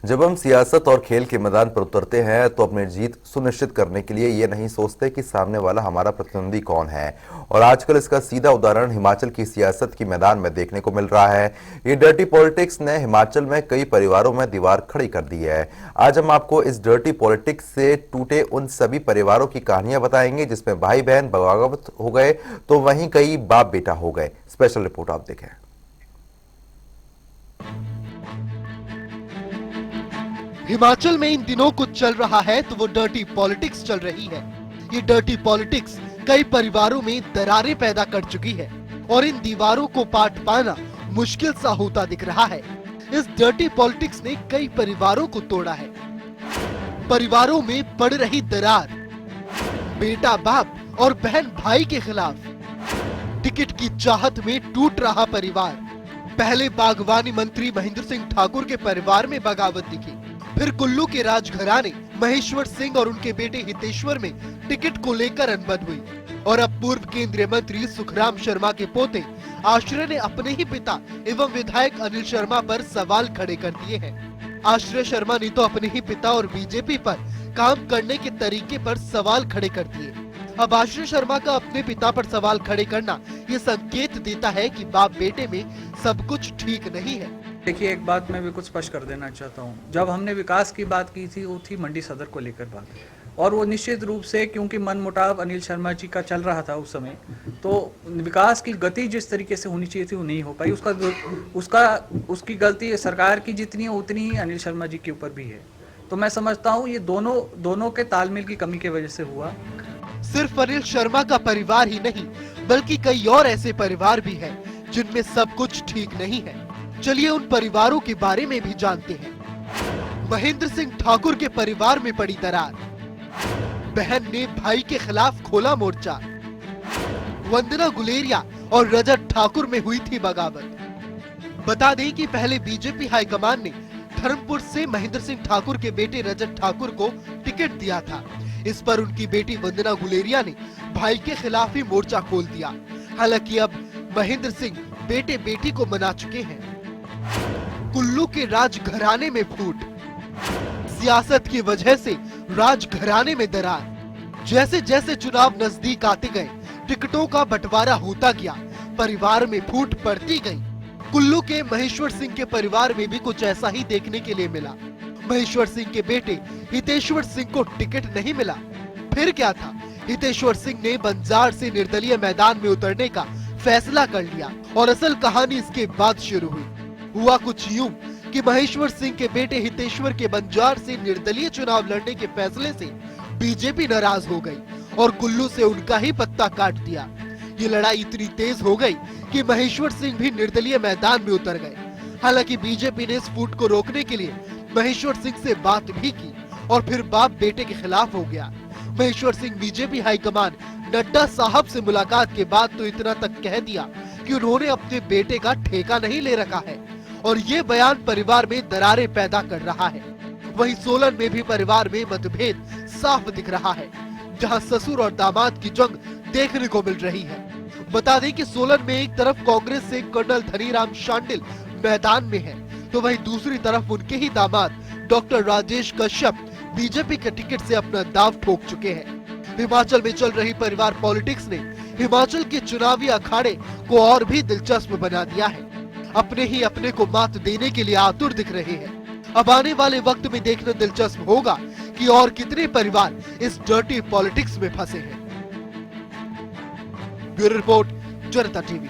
जब हम सियासत और खेल के मैदान पर उतरते हैं तो अपनी जीत सुनिश्चित करने के लिए ये नहीं सोचते कि सामने वाला हमारा प्रतिद्वंदी कौन है। और आजकल इसका सीधा उदाहरण हिमाचल की सियासत की मैदान में देखने को मिल रहा है। ये डर्टी पॉलिटिक्स ने हिमाचल में कई परिवारों में दीवार खड़ी कर दी है। आज हम आपको इस डर्टी पॉलिटिक्स से टूटे उन सभी परिवारों की कहानियां बताएंगे जिसमें भाई बहन बगावत हो गए तो वहीं कई बाप बेटा हो गए। स्पेशल रिपोर्ट आप देखें। हिमाचल में इन दिनों कुछ चल रहा है तो वो डर्टी पॉलिटिक्स चल रही है। ये डर्टी पॉलिटिक्स कई परिवारों में दरारें पैदा कर चुकी है और इन दीवारों को पाट पाना मुश्किल सा होता दिख रहा है। इस डर्टी पॉलिटिक्स ने कई परिवारों को तोड़ा है। परिवारों में पड़ रही दरार, बेटा बाप और बहन भाई के खिलाफ, टिकट की चाहत में टूट रहा परिवार। पहले बागवानी मंत्री महेंद्र सिंह ठाकुर के परिवार में बगावत दिखी, फिर कुल्लू के राजघराने महेश्वर सिंह और उनके बेटे हितेश्वर में टिकट को लेकर अनबन हुई और अब पूर्व केंद्रीय मंत्री सुखराम शर्मा के पोते आश्रय ने अपने ही पिता एवं विधायक अनिल शर्मा पर सवाल खड़े कर दिए हैं। आश्रय शर्मा ने तो अपने ही पिता और बीजेपी पर काम करने के तरीके पर सवाल खड़े कर दिए। अब आश्रय शर्मा का अपने पिता पर सवाल खड़े करना ये संकेत देता है कि बाप बेटे में सब कुछ ठीक नहीं है। देखिए, एक बात मैं बिल्कुल स्पष्ट कर देना चाहता हूँ। जब हमने विकास की बात की थी वो थी मंडी सदर को लेकर बात, और वो निश्चित रूप से क्योंकि मनमुटाव अनिल शर्मा जी का चल रहा था उस समय, तो विकास की गति जिस तरीके से होनी चाहिए थी वो नहीं हो पाई। उसकी गलती सरकार की जितनी है उतनी ही अनिल शर्मा जी के ऊपर भी है। तो मैं समझता हूँ ये दोनों के तालमेल की कमी की वजह से हुआ। सिर्फ अनिल शर्मा का परिवार ही नहीं बल्कि कई और ऐसे परिवार भी हैं जिनमें सब कुछ ठीक नहीं है। चलिए उन परिवारों के बारे में भी जानते हैं। महेंद्र सिंह ठाकुर के परिवार में पड़ी दरार, बहन ने भाई के खिलाफ खोला मोर्चा, वंदना गुलेरिया और रजत ठाकुर में हुई थी बगावत। बता दें कि पहले बीजेपी हाईकमान ने धर्मपुर से महेंद्र सिंह ठाकुर के बेटे रजत ठाकुर को टिकट दिया था। इस पर उनकी बेटी वंदना गुलेरिया ने भाई के खिलाफ ही मोर्चा खोल दिया। हालांकि अब महेंद्र सिंह बेटे बेटी को मना चुके हैं। कुल्लू के राजघराने में फूट, सियासत की वजह से राजघराने में दरार। जैसे जैसे चुनाव नजदीक आते गए टिकटों का बंटवारा होता गया, परिवार में फूट पड़ती गई। कुल्लू के महेश्वर सिंह के परिवार में भी कुछ ऐसा ही देखने के लिए मिला। महेश्वर सिंह के बेटे हितेश्वर सिंह को टिकट नहीं मिला। फिर क्या था, हितेश्वर सिंह ने बंजार से निर्दलीय मैदान में उतरने का फैसला कर लिया और असल कहानी इसके बाद शुरू हुई। हुआ कुछ यूं कि महेश्वर सिंह के बेटे हितेश्वर के बंजार से निर्दलीय चुनाव लड़ने के फैसले से बीजेपी नाराज हो गई और कुल्लू से उनका ही पत्ता काट दिया। ये लड़ाई इतनी तेज हो गई कि महेश्वर सिंह भी निर्दलीय मैदान में उतर गए। हालांकि बीजेपी ने इस फूट को रोकने के लिए महेश्वर सिंह से बात भी की और फिर बाप बेटे के खिलाफ हो गया। महेश्वर सिंह बीजेपी हाईकमान नड्डा साहब से मुलाकात के बाद तो इतना तक कह दिया कि उन्होंने अपने बेटे का ठेका नहीं ले रखा है और ये बयान परिवार में दरारें पैदा कर रहा है। वहीं सोलन में भी परिवार में मतभेद साफ दिख रहा है, जहां ससुर और दामाद की जंग देखने को मिल रही है। बता दें कि सोलन में एक तरफ कांग्रेस से कर्नल धनीराम शांडिल मैदान में है तो वहीं दूसरी तरफ उनके ही दामाद डॉक्टर राजेश कश्यप बीजेपी के टिकट से अपना दाव ठोक चुके हैं। हिमाचल में चल रही परिवार पॉलिटिक्स ने हिमाचल के चुनावी अखाड़े को और भी दिलचस्प बना दिया है। अपने को मात देने के लिए आतुर दिख रहे हैं। अब आने वाले वक्त में देखना दिलचस्प होगा कि और कितने परिवार इस डर्टी पॉलिटिक्स में फंसे हैं। ब्यूरो रिपोर्ट, जनता टीवी।